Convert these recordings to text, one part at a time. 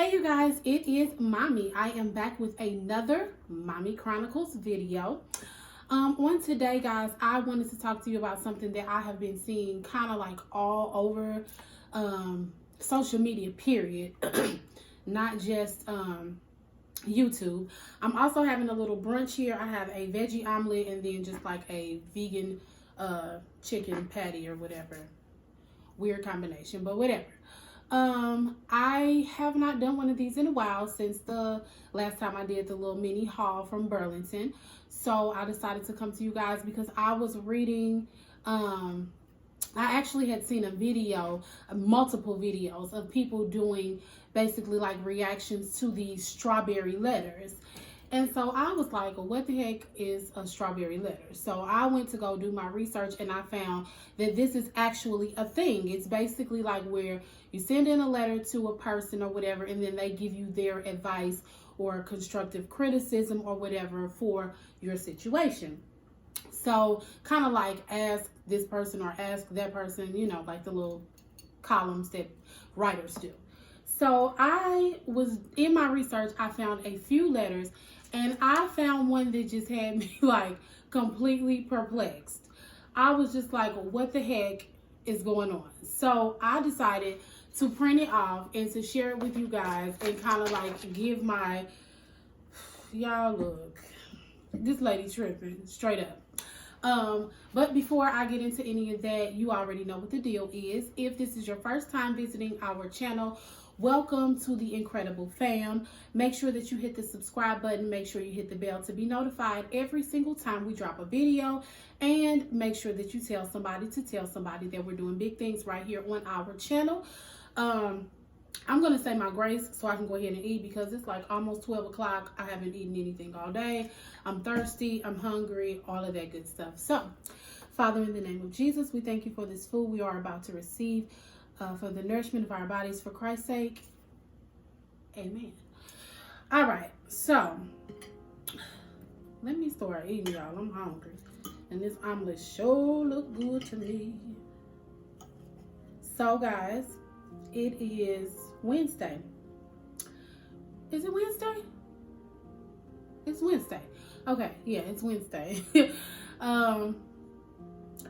Hey you guys, it is Mommy. I am back with another Mommy Chronicles video. On today, guys, I wanted to talk to you about something that I have been seeing kind of like all over social media, period. Not just YouTube. I'm also having a little brunch here. I have a veggie omelet and then just like a vegan chicken patty or whatever. Weird combination, but whatever. I have not done one of these in a while since the last time I did the little mini haul from Burlington. So I decided to come to you guys because I was reading, I actually had seen a video, multiple videos of people doing basically like reactions to these strawberry letters. And so I was like, well, what the heck is a strawberry letter? So I went to go do my research and I found that this is actually a thing. It's basically like where you send in a letter to a person or whatever, and then they give you their advice or constructive criticism or whatever for your situation. So kind of like ask this person or ask that person, you know, like the little columns that writers do. So I was in my research, I found a few letters, and I found one that just had me like completely perplexed. I was just like, what the heck is going on? So I decided to print it off and to share it with you guys and kind of like give my, y'all look, this lady tripping straight up. But before I get into any of that, you already know what the deal is. If this is your first time visiting our channel, welcome to the incredible fam. Make sure that you hit the subscribe button. Make sure you hit the bell to be notified every single time we drop a video. And make sure that you tell somebody to tell somebody that we're doing big things right here on our channel. I'm going to say my grace so I can go ahead and eat because it's like almost 12 o'clock. I haven't eaten anything all day. I'm thirsty. I'm hungry. All of that good stuff. So, Father, in the name of Jesus, we thank you for this food we are about to receive. For the nourishment of our bodies, for Christ's sake. Amen. All right, so let me start eating, y'all. I'm hungry, and this omelet sure look good to me. So, guys, it is Wednesday. Is it Wednesday? It's Wednesday. Okay, yeah, it's Wednesday.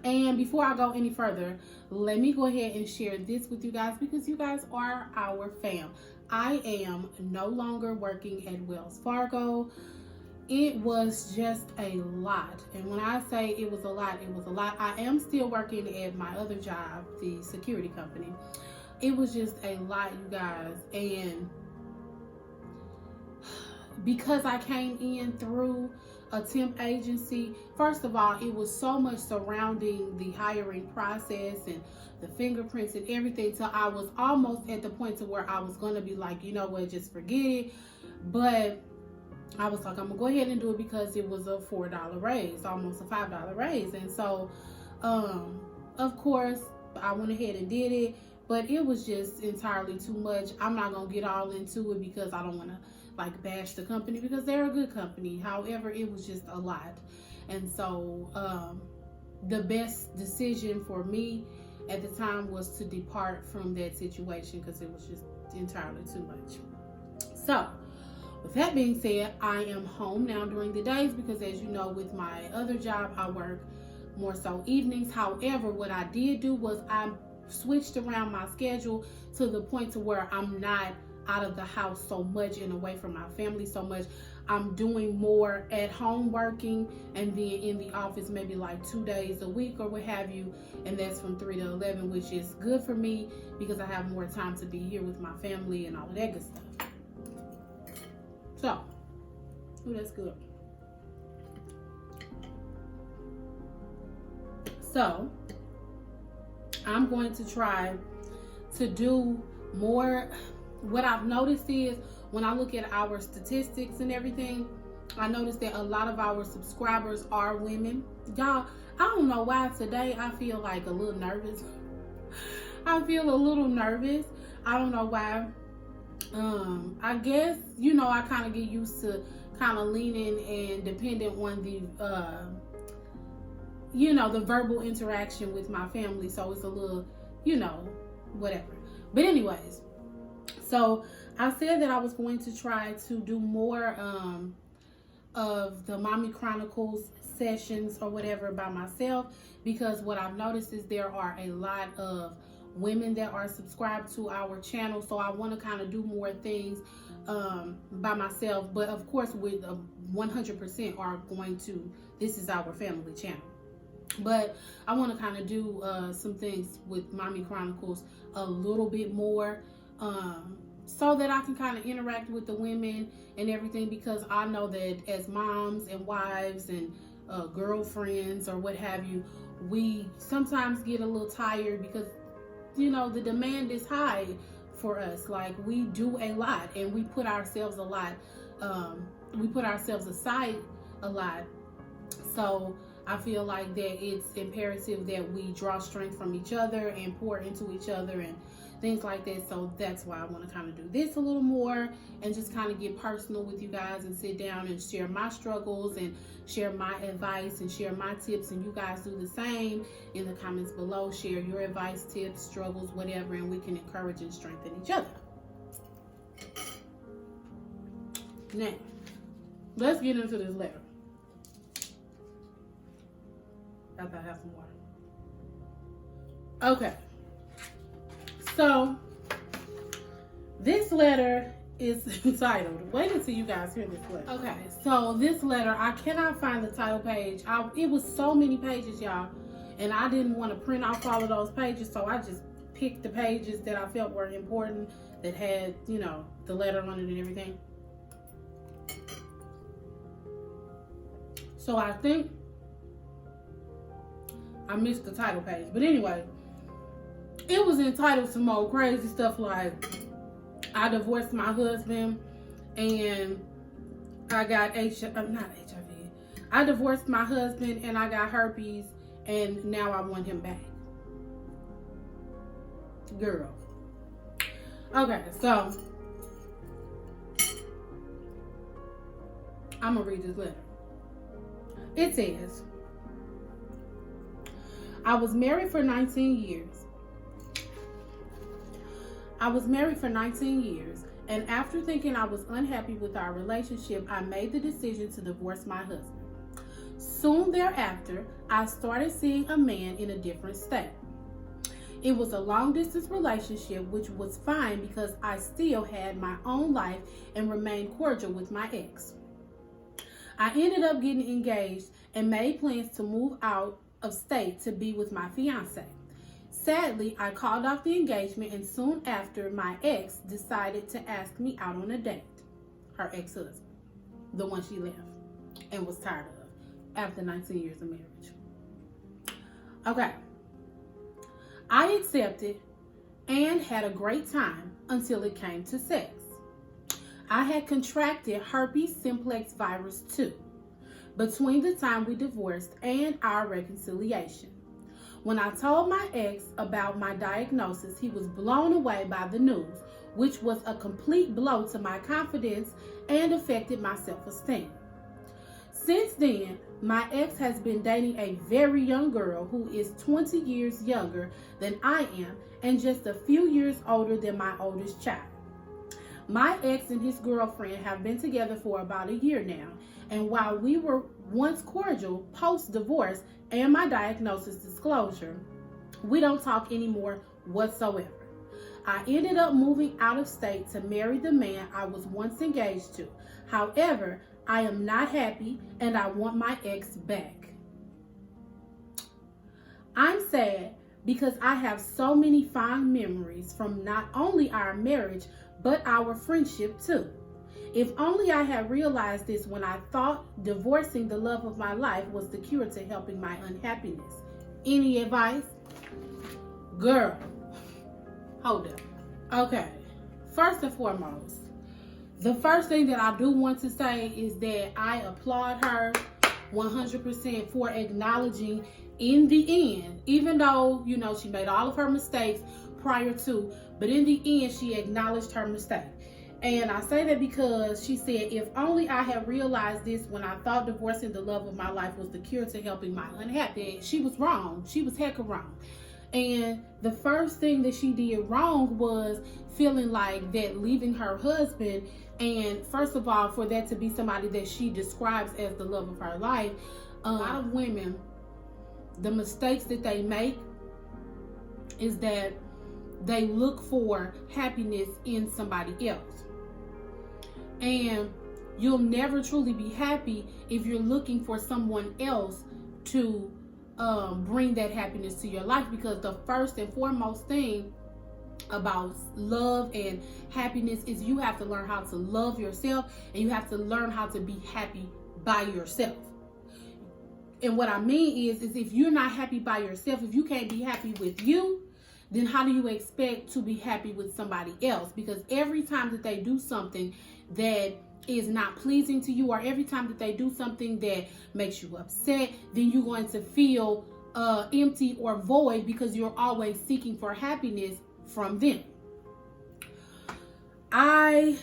And before I go any further, let me go ahead and share this with you guys because you guys are our fam. I am no longer working at Wells Fargo. It was just a lot. And when I say it was a lot, it was a lot. I am still working at my other job, the security company. It was just a lot, you guys. And because I came in through a temp agency, first of all, it was so much surrounding the hiring process and the fingerprints and everything, so I was almost at the point to where I was going to be like, you know what, just forget it. But I was like, I'm gonna go ahead and do it because it was a $4 raise, almost a $5 raise. And so of course I went ahead and did it, but it was just entirely too much. I'm not gonna get all into it because I don't want to like bash the company because they're a good company. However, it was just a lot. And so the best decision for me at the time was to depart from that situation because it was just entirely too much. So with that being said, I am home now during the days because, as you know, with my other job, I work more so evenings. However, what I did do was I switched around my schedule to the point to where I'm not out of the house so much and away from my family so much. I'm doing more at home working and then in the office maybe like 2 days a week or what have you, and that's from 3 to 11, which is good for me because I have more time to be here with my family and all of that good stuff. So, that's good. So, I'm going to try to do more. What I've noticed is when I look at our statistics and everything, I noticed that a lot of our subscribers are women. Y'all, I don't know why today I feel like a little nervous. I feel a little nervous. I don't know why. I guess, you know, I kind of get used to kind of leaning and dependent on the, you know, the verbal interaction with my family. So it's a little, you know, whatever. But anyways, so I said that I was going to try to do more of the Mommy Chronicles sessions or whatever by myself, because what I've noticed is there are a lot of women that are subscribed to our channel, so I want to kind of do more things by myself, but of course with 100% are going to, this is our family channel, but I want to kind of do some things with Mommy Chronicles a little bit more, so that I can kind of interact with the women and everything, because I know that as moms and wives and girlfriends or what have you, we sometimes get a little tired because, you know, the demand is high for us. Like, we do a lot and we put ourselves a lot, we put ourselves aside a lot. So I feel like that it's imperative that we draw strength from each other and pour into each other and things like that. So that's why I want to kind of do this a little more and just kind of get personal with you guys and sit down and share my struggles and share my advice and share my tips, and you guys do the same in the comments below. Share your advice, tips, struggles, whatever, and we can encourage and strengthen each other. Now, let's get into this letter. After I have some water. Okay. So, this letter is entitled, wait until you guys hear this letter. Okay, so this letter, I cannot find the title page. It was so many pages, y'all, and I didn't want to print off all of those pages, so I just picked the pages that I felt were important, that had, you know, the letter on it and everything. So I think I missed the title page, but anyway, it was entitled some old crazy stuff like, I divorced my husband and I got not HIV. I divorced my husband and I got herpes and now I want him back. Girl. Okay, so I'm gonna read this letter. It says, I was married for 19 years. And after thinking I was unhappy with our relationship, I made the decision to divorce my husband. Soon thereafter, I started seeing a man in a different state. It was a long-distance relationship, which was fine because I still had my own life and remained cordial with my ex. I ended up getting engaged and made plans to move out of state to be with my fiance. Sadly, I called off the engagement, and soon after, my ex decided to ask me out on a date. Her ex-husband, the one she left and was tired of after 19 years of marriage. Okay. I accepted and had a great time until it came to sex. I had contracted herpes simplex virus 2 between the time we divorced and our reconciliation. When I told my ex about my diagnosis, he was blown away by the news, which was a complete blow to my confidence and affected my self-esteem. Since then, my ex has been dating a very young girl who is 20 years younger than I am and just a few years older than my oldest child. My ex and his girlfriend have been together for about a year now, and while we were once cordial post-divorce and my diagnosis disclosure, we don't talk anymore whatsoever. I ended up moving out of state to marry the man I was once engaged to. However, I am not happy and I want my ex back. I'm sad because I have so many fond memories from not only our marriage, but our friendship too. If only I had realized this when I thought divorcing the love of my life was the cure to helping my unhappiness. Any advice? Girl, hold up. Okay, first and foremost, the first thing that I do want to say is that I applaud her 100% for acknowledging in the end, even though, you know, she made all of her mistakes prior to, but in the end, she acknowledged her mistake. And I say that because she said, if only I had realized this when I thought divorcing the love of my life was the cure to helping my unhappiness. She was wrong. She was hecka wrong. And the first thing that she did wrong was feeling like that leaving her husband, and first of all, for that to be somebody that she describes as the love of her life, a lot of women, the mistakes that they make is that they look for happiness in somebody else. And you'll never truly be happy if you're looking for someone else to bring that happiness to your life, because the first and foremost thing about love and happiness is you have to learn how to love yourself, and you have to learn how to be happy by yourself. And what I mean is if you're not happy by yourself, if you can't be happy with you, then how do you expect to be happy with somebody else? Because every time that they do something that is not pleasing to you, or every time that they do something that makes you upset, then you're going to feel empty or void, because you're always seeking for happiness from them. I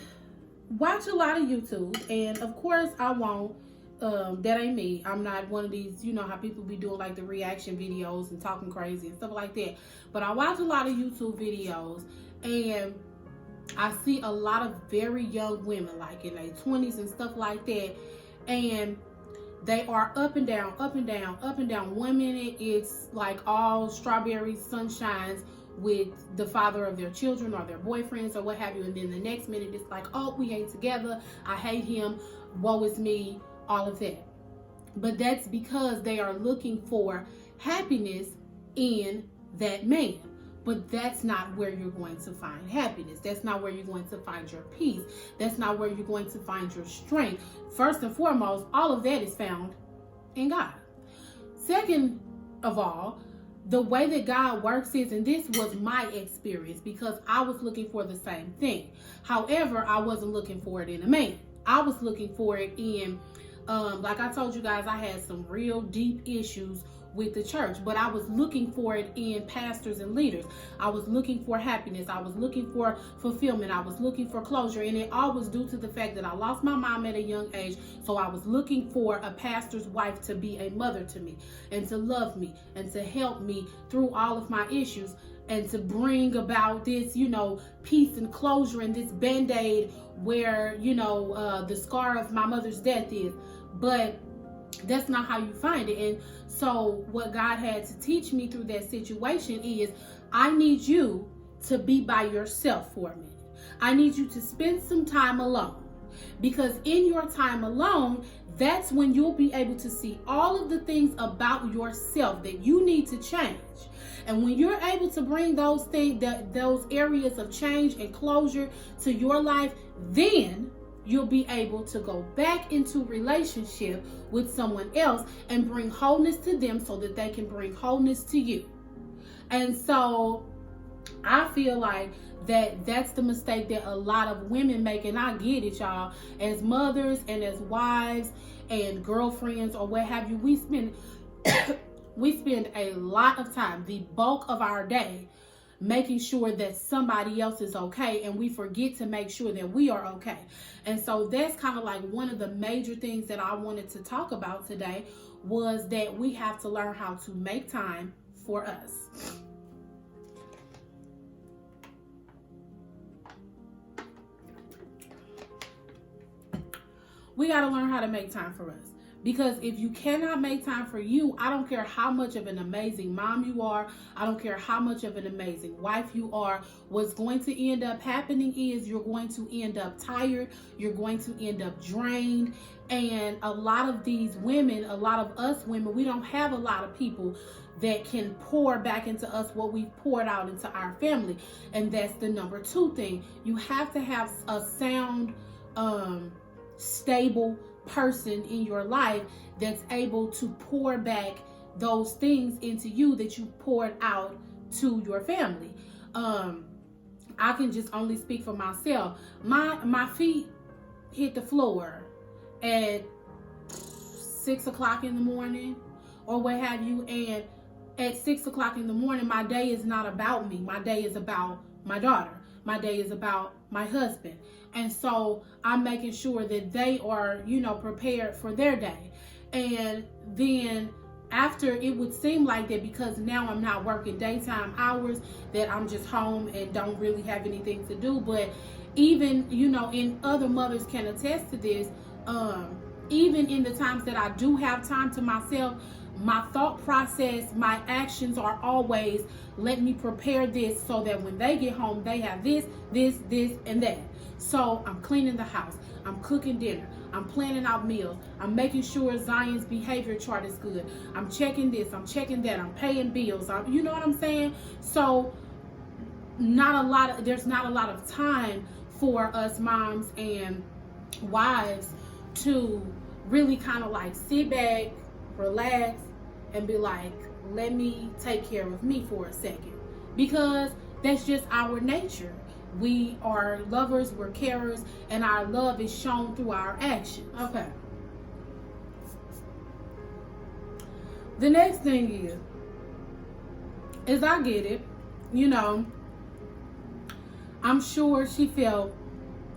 watch a lot of YouTube, and of course I won't. That ain't me. I'm not one of these, you know how people be doing like the reaction videos and talking crazy and stuff like that. But I watch a lot of YouTube videos, and I see a lot of very young women, like in their 20s and stuff like that, and they are up and down, up and down, up and down. 1 minute it's like all strawberry sunshines with the father of their children or their boyfriends or what have you, and then the next minute it's like, oh, we ain't together, I hate him, woe is me, all of that. But that's because they are looking for happiness in that man. But that's not where you're going to find happiness. That's not where you're going to find your peace. That's not where you're going to find your strength. First and foremost, all of that is found in God. Second of all, the way that God works is, and this was my experience because I was looking for the same thing. However, I wasn't looking for it in a man. I was looking for it in, like I told you guys, I had some real deep issues with the church, but I was looking for it in pastors and leaders. I was looking for happiness. I was looking for fulfillment. I was looking for closure, and it all was due to the fact that I lost my mom at a young age. So I was looking for a pastor's wife to be a mother to me and to love me and to help me through all of my issues and to bring about this, you know, peace and closure and this band-aid where, you know, the scar of my mother's death is. But that's not how you find it. And so what God had to teach me through that situation is, I need you to be by yourself for a minute. I need you to spend some time alone, because in your time alone, that's when you'll be able to see all of the things about yourself that you need to change. And when you're able to bring those things, those areas of change and closure to your life, then you'll be able to go back into relationship with someone else and bring wholeness to them so that they can bring wholeness to you. And so I feel like that's the mistake that a lot of women make. And I get it, y'all. As mothers and as wives and girlfriends or what have you, we spend a lot of time, the bulk of our day, making sure that somebody else is okay, and we forget to make sure that we are okay. And so that's kind of like one of the major things that I wanted to talk about today, was that we have to learn how to make time for us. We got to learn how to make time for us. Because if you cannot make time for you, I don't care how much of an amazing mom you are, I don't care how much of an amazing wife you are, what's going to end up happening is you're going to end up tired, you're going to end up drained. And a lot of these women, a lot of us women, we don't have a lot of people that can pour back into us what we've poured out into our family. And that's the number 2 thing. You have to have a sound, stable person in your life that's able to pour back those things into you that you poured out to your family. I can just only speak for myself. My feet hit the floor at 6 o'clock in the morning or what have you, and at 6 o'clock in the morning, my day is not about me. My day is about my daughter. My day is about my husband. And so I'm making sure that they are, you know, prepared for their day. And then after, it would seem like that because now I'm not working daytime hours, that I'm just home and don't really have anything to do. But even, you know, and other mothers can attest to this, even in the times that I do have time to myself, my thought process, my actions are always, let me prepare this so that when they get home, they have this, and that. So I'm cleaning the house, I'm cooking dinner, I'm planning out meals, I'm making sure Zion's behavior chart is good, I'm checking this, I'm checking that, I'm paying bills, you know what I'm saying? So there's not a lot of time for us moms and wives to really kind of like sit back, relax, and be like, let me take care of me for a second. Because that's just our nature. We are lovers, we're carers, and our love is shown through our actions. Okay. The next thing is I get it. You know, I'm sure she felt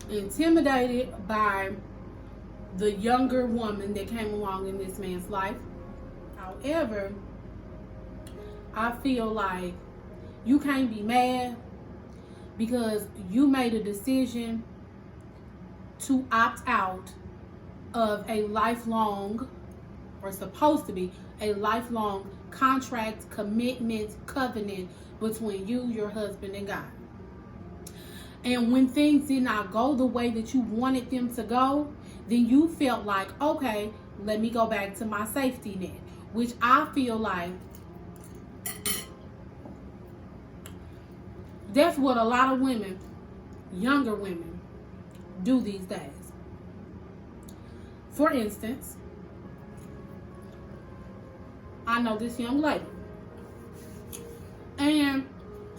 intimidated by the younger woman that came along in this man's life. However, I feel like you can't be mad because you made a decision to opt out of a lifelong, or supposed to be a lifelong contract, commitment, covenant between you, your husband, and God. And when things did not go the way that you wanted them to go, then you felt like, okay, let me go back to my safety net. Which I feel like that's what a lot of women, younger women, do these days. For instance, I know this young lady, and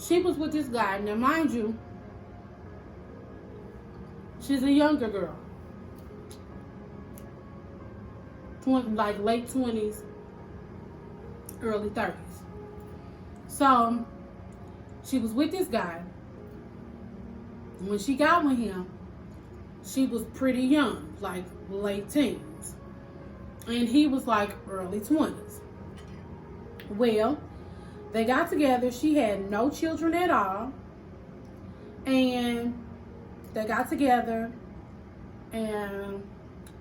she was with this guy. Now, mind you, she's a younger girl, like late 20s, early 30s. So she was with this guy. When she got with him, she was pretty young, like late teens, and he was like early 20s. Well, they got together. She had no children at all, and they got together, and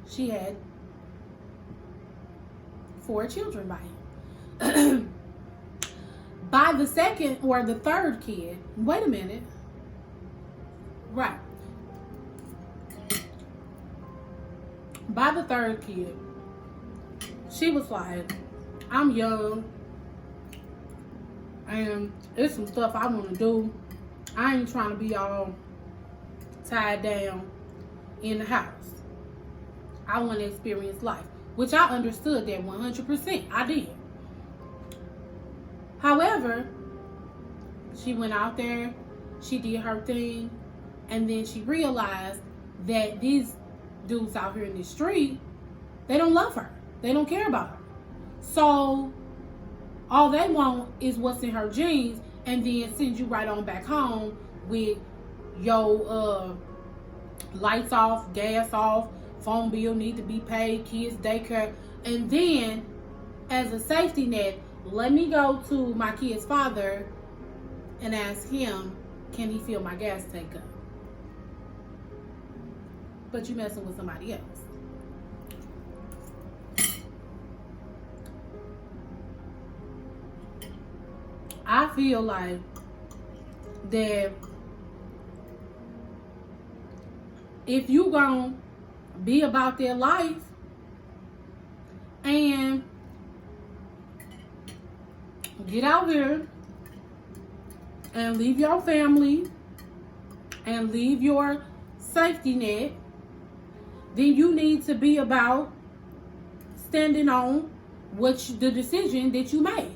she had 4 children by him. By the second or the third kid, wait a minute. Right. By the third kid, she was like, I'm young, and it's some stuff I want to do. I ain't trying to be all tied down in the house. I want to experience life, which I understood that 100%. I did. However, she went out there, she did her thing, and then she realized that these dudes out here in the street, they don't love her. They don't care about her. So all they want is what's in her jeans, and then send you right on back home with your lights off, gas off, phone bill need to be paid, kids daycare, and then as a safety net, let me go to my kid's father and ask him, can he fill my gas tank up? But you messing with somebody else. I feel like that if you gonna be about their life and get out here and leave your family and leave your safety net, then you need to be about standing on the decision that you made.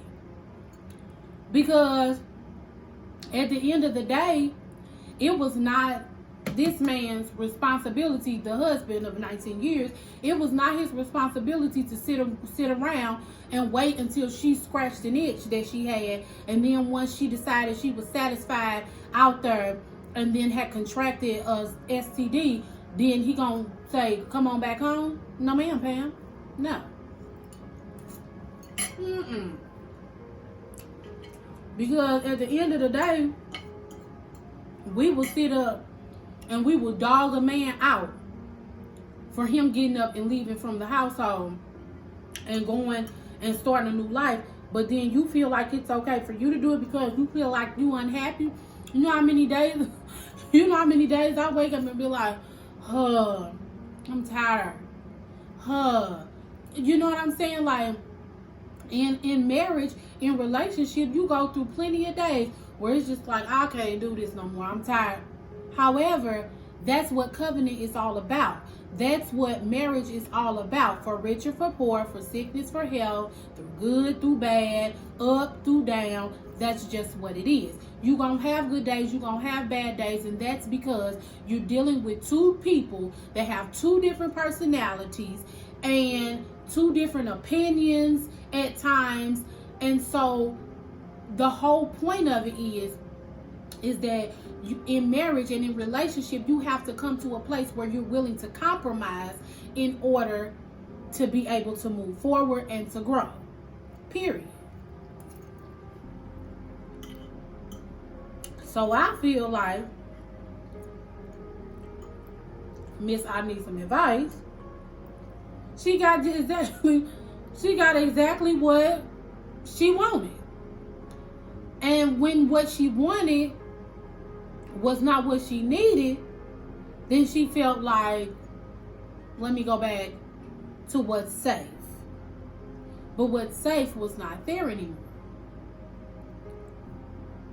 Because at the end of the day, it was not this man's responsibility, the husband of 19 years, it was not his responsibility to sit around and wait until she scratched an itch that she had, and then once she decided she was satisfied out there and then had contracted a STD, then he gonna say, come on back home? No ma'am, Pam. No. Mm-mm. Because at the end of the day, we will sit up and we will dog a man out for him getting up and leaving from the household and going and starting a new life. But then you feel like it's okay for you to do it because you feel like you unhappy. You know how many days I wake up and be like, I'm tired. You know what I'm saying? Like in marriage, in relationship, you go through plenty of days where it's just like, I can't do this no more. I'm tired. However, that's what covenant is all about. That's what marriage is all about. For rich or for poor, for sickness, for health, through good, through bad, up, through down. That's just what it is. You're going to have good days, you're going to have bad days, and that's because you're dealing with two people that have two different personalities and two different opinions at times. And so the whole point of it is that you, in marriage and in relationship, you have to come to a place where you're willing to compromise in order to be able to move forward and to grow. Period. So I feel like Miss I Need Some Advice. She got exactly what she wanted. And when what she wanted was not what she needed, then she felt like, let me go back to what's safe. But what's safe was not there anymore.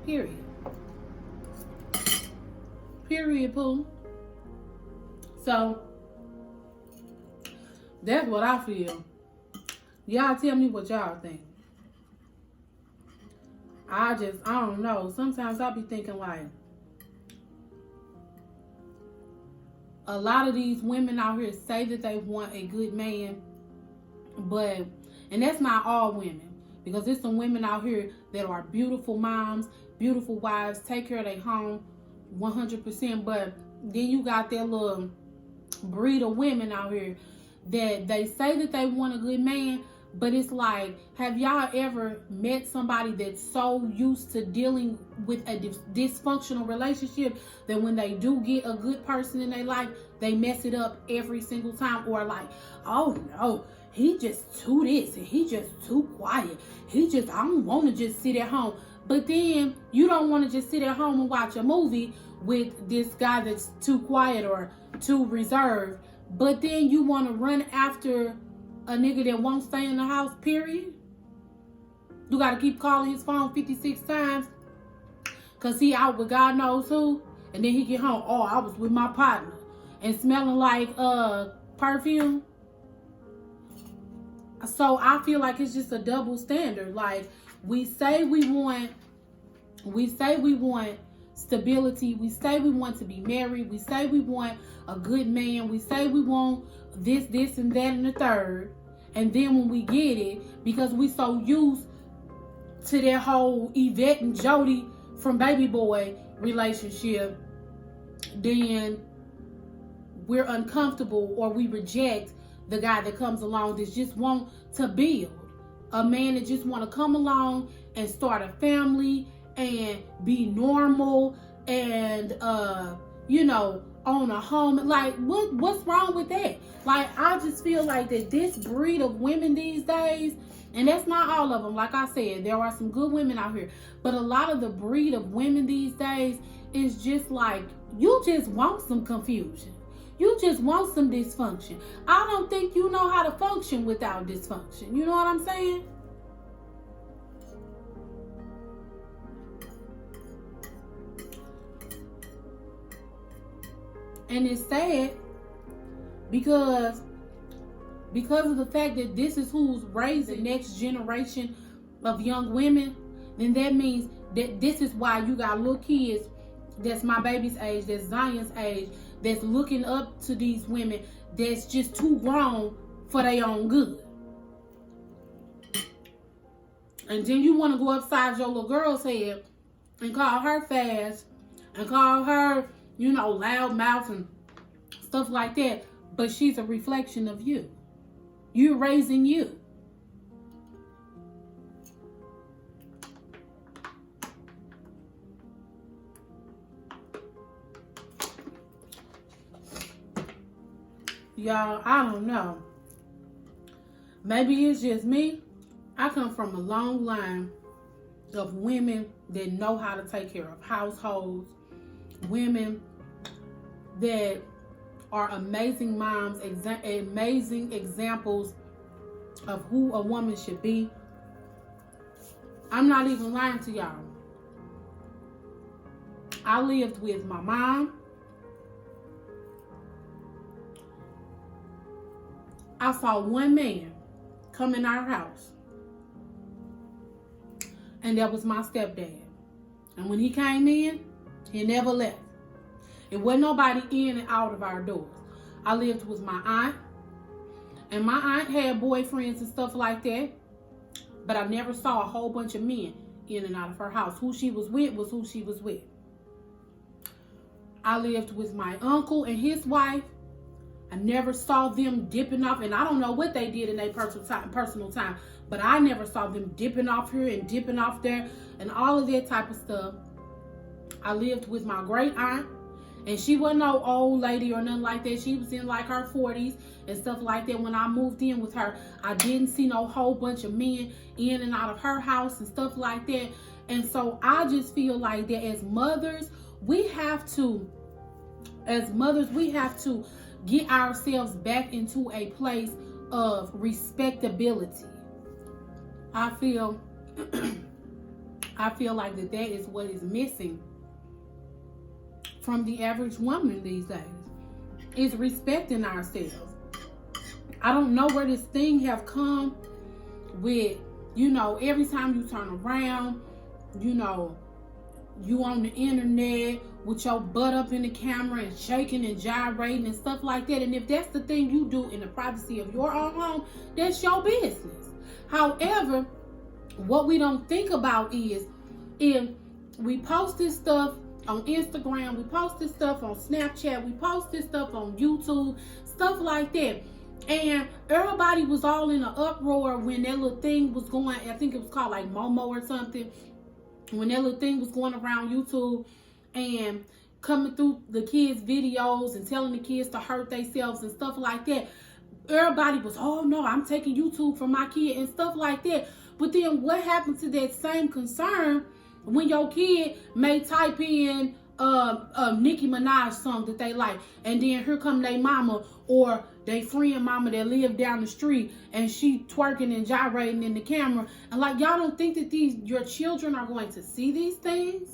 Period. Period, Pooh. So, that's what I feel. Y'all tell me what y'all think. I don't know. Sometimes I'll be thinking like, a lot of these women out here say that they want a good man, and that's not all women, because there's some women out here that are beautiful moms, beautiful wives, take care of their home 100%, but then you got that little breed of women out here that they say that they want a good man, but it's like, have y'all ever met somebody that's so used to dealing with a dysfunctional relationship that when they do get a good person in their life, they mess it up every single time? Or like, oh no, he just too this and he just too quiet. I don't want to just sit at home. But then you don't want to just sit at home and watch a movie with this guy that's too quiet or too reserved. But then you want to run after a nigga that won't stay in the house, period. You got to keep calling his phone 56 times because he out with God knows who. And then he get home, oh, I was with my partner. And smelling like perfume. So I feel like it's just a double standard. Like, we say we want stability. We say we want to be married. We say we want a good man. We say we want this, and that, and the third. And then when we get it, because we so used to that whole Yvette and Jody from Baby Boy relationship, then we're uncomfortable or we reject the guy that comes along that just want to build. A man that just want to come along and start a family and be normal and own a home. Like, what's wrong with that? Like, I just feel like that this breed of women these days, and that's not all of them, like I said, there are some good women out here, but a lot of the breed of women these days is just like, you just want some confusion. You just want some dysfunction. I don't think you know how to function without dysfunction. You know what I'm saying? And it's sad because of the fact that this is who's raising the next generation of young women, then that means that this is why you got little kids that's my baby's age, that's Zion's age, that's looking up to these women that's just too grown for their own good. And then you want to go upside your little girl's head and call her fast and call her, loud mouth and stuff like that. But she's a reflection of you. You're raising you. Y'all, I don't know. Maybe it's just me. I come from a long line of women that know how to take care of households, women that are amazing moms, amazing examples of who a woman should be. I'm not even lying to y'all. I lived with my mom. I saw one man come in our house, and that was my stepdad. And when he came in, he never left. It wasn't nobody in and out of our doors. I lived with my aunt, and my aunt had boyfriends and stuff like that, but I never saw a whole bunch of men in and out of her house. Who she was with was who she was with. I lived with my uncle and his wife. I never saw them dipping off, and I don't know what they did in their personal time, but I never saw them dipping off here and dipping off there and all of that type of stuff. I lived with my great aunt, and she wasn't no old lady or nothing like that. She was in like her 40s and stuff like that. When I moved in with her, I didn't see no whole bunch of men in and out of her house and stuff like that. And so I just feel like that as mothers, we have to get ourselves back into a place of respectability. I feel like that is what is missing from the average woman these days, is respecting ourselves. I don't know where this thing have come with, every time you turn around, you on the internet with your butt up in the camera and shaking and gyrating and stuff like that. And if that's the thing you do in the privacy of your own home, that's your business. However, what we don't think about is if we post this stuff on Instagram, we post this stuff on Snapchat, we post this stuff on YouTube, stuff like that. And everybody was all in an uproar when that little thing was going, I think it was called like Momo or something. When that little thing was going around YouTube and coming through the kids' videos and telling the kids to hurt themselves and stuff like that, everybody was, oh no, I'm taking YouTube from my kid and stuff like that. But then what happened to that same concern when your kid may type in a Nicki Minaj song that they like, and then here come their mama or they friend mama that live down the street and she twerking and gyrating in the camera, and like, y'all don't think that your children are going to see these things?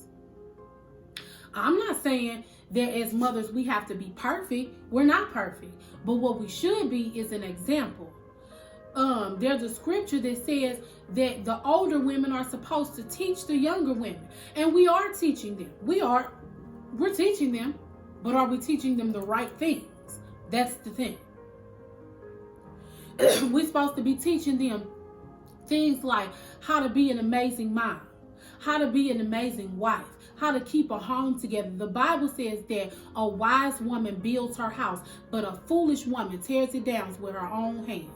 I'm not saying that as mothers we have to be perfect. We're not perfect, but what we should be is an example. There's a scripture that says that the older women are supposed to teach the younger women, and we are teaching them. We're teaching them, but are we teaching them the right things? That's the thing. We're supposed to be teaching them things like how to be an amazing mom, how to be an amazing wife, how to keep a home together. The Bible says that a wise woman builds her house, but a foolish woman tears it down with her own hands.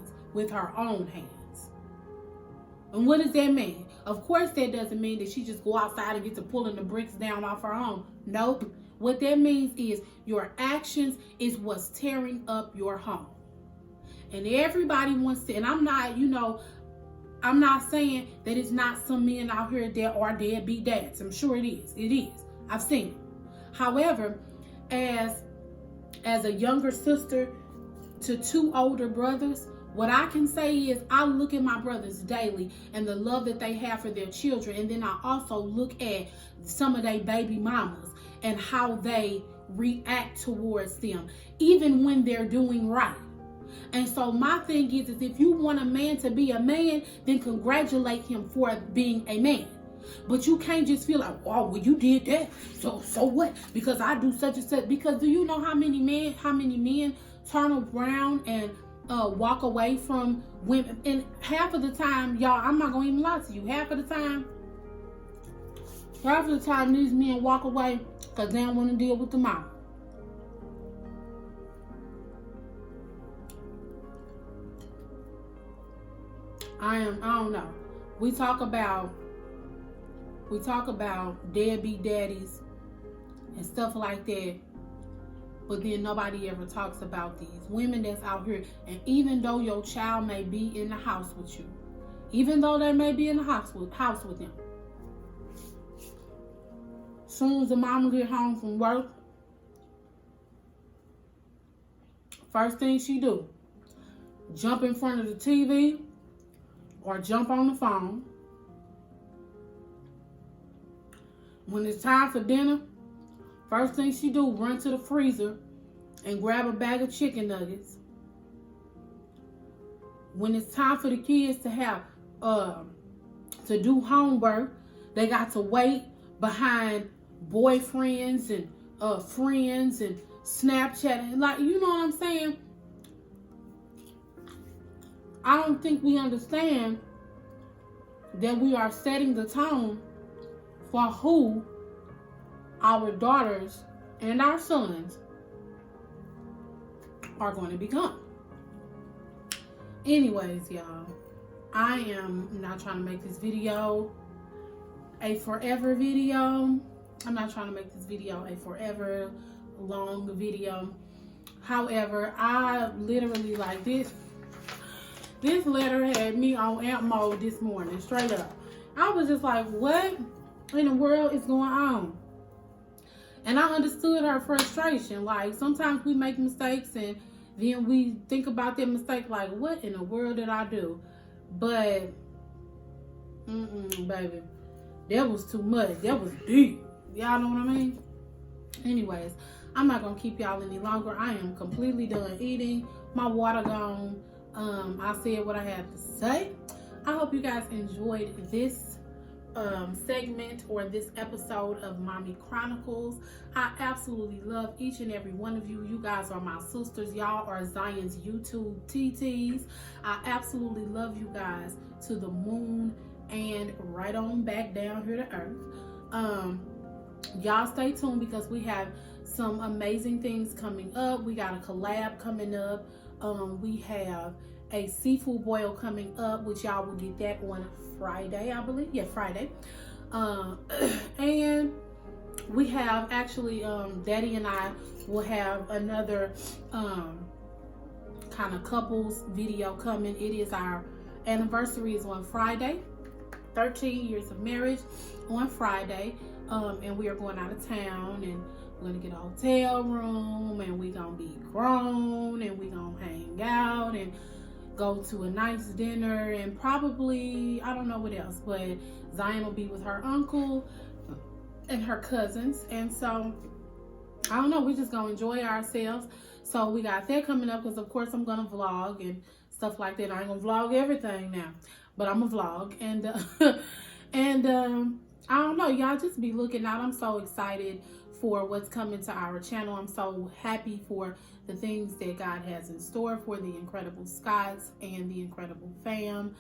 And what does that mean? Of course, that doesn't mean that she just go outside and get to pulling the bricks down off her home. Nope. What that means is your actions is what's tearing up your home. And everybody wants to, and I'm not saying that it's not some men out here that are deadbeat dads. I'm sure it is. It is. I've seen it. However, as a younger sister to two older brothers, what I can say is I look at my brothers daily and the love that they have for their children. And then I also look at some of their baby mamas and how they react towards them, even when they're doing right. And so my thing is if you want a man to be a man, then congratulate him for being a man. But you can't just feel like, oh, well, you did that, so what? Because I do such and such. Because do you know how many men turn around and walk away from women? And half of the time, y'all, I'm not gonna even lie to you, half of the time these men walk away because they don't want to deal with the mom. I don't know. We talk about deadbeat daddies and stuff like that. but then nobody ever talks about these women that's out here. And even though your child may be in the house with you, even though they may be in the house with them, soon as the mama get home from work, first thing she do, jump in front of the TV or jump on the phone. When it's time for dinner, first thing she do, run to the freezer and grab a bag of chicken nuggets. When it's time for the kids to have to do homework, they got to wait behind boyfriends and friends and Snapchat, and like, you know what I'm saying? I don't think we understand that we are setting the tone for who our daughters and our sons are going to become. Anyways, y'all, I am not trying to make this video a forever video. I'm not trying to make this video a forever long video. However, I literally, like, this letter had me on amp mode this morning, straight up. I was just like, what in the world is going on? And I understood her frustration. Like, sometimes we make mistakes and then we think about that mistake like, what in the world did I do? But baby, that was too much. That was deep. Y'all know what I mean? Anyways, I'm not gonna keep y'all any longer. I am completely done eating. My water gone. I said what I had to say. I hope you guys enjoyed this segment or this episode of Mommy Chronicles. I absolutely love each and every one of you. You guys are my sisters. Y'all are Zion's YouTube TTs. I absolutely love you guys to the moon and right on back down here to earth. Y'all stay tuned because we have some amazing things coming up. We got a collab coming up. We have a seafood boil coming up, which y'all will get that on Friday, I believe. Yeah, Friday. And we have actually, Daddy and I will have another kind of couples video coming. It is our anniversary is on Friday. 13 years of marriage on Friday. And we are going out of town, and we're gonna get a hotel room, and we're gonna be grown, and we're gonna hang out and go to a nice dinner, and probably, I don't know what else, but Zion will be with her uncle and her cousins. And so, I don't know, we're just gonna enjoy ourselves. So we got that coming up, because of course I'm gonna vlog and stuff like that. I ain't gonna vlog everything now, but I'm gonna vlog. And I don't know, y'all just be looking out. I'm so excited for what's coming to our channel. I'm so happy for the things that God has in store for the Incredible Scots and the Incredible Fam.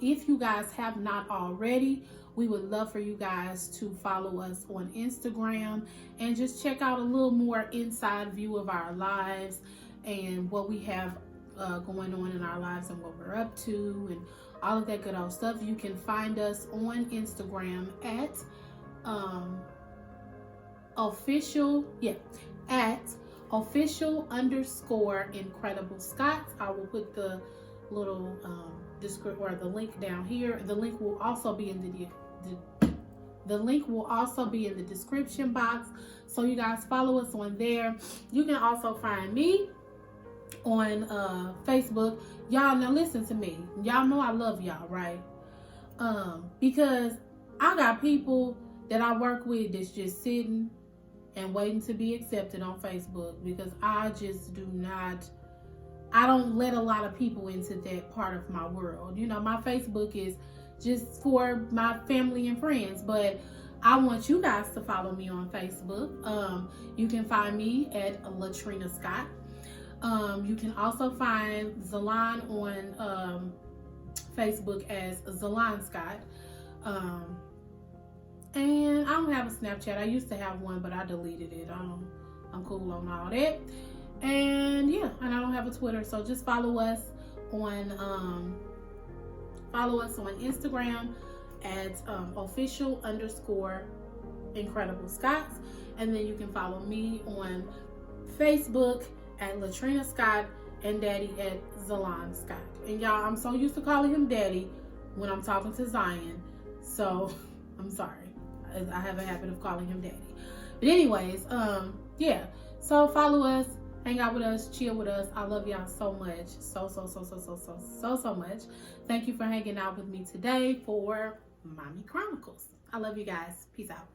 If you guys have not already, we would love for you guys to follow us on Instagram and just check out a little more inside view of our lives and what we have going on in our lives and what we're up to and all of that good old stuff. You can find us on Instagram at official_Incredible Scots. I will put the little the link down here. The link will also be in the link will also be in the description box, so you guys follow us on there. You can also find me on Facebook. Y'all, now listen to me. Y'all know I love y'all, right? Because I got people that I work with that's just sitting and waiting to be accepted on Facebook, because I just I don't let a lot of people into that part of my world. You know, my Facebook is just for my family and friends, but I want you guys to follow me on Facebook. You can find me at Trina Scott. You can also find Zalon on Facebook as Zalon Scott. And I don't have a Snapchat. I used to have one, but I deleted it. I'm cool on all that. And yeah, and I don't have a Twitter. So just follow us on Instagram at official_Incredible Scots. And then you can follow me on Facebook at Trina Scott, and Daddy at Zalon Scott. And y'all, I'm so used to calling him Daddy when I'm talking to Ziyon, so I'm sorry. I have a habit of calling him Daddy. But anyways, yeah. So follow us, hang out with us, chill with us. I love y'all so much, so much. Thank you for hanging out with me today for Mommy Chronicles. I love you guys. Peace out.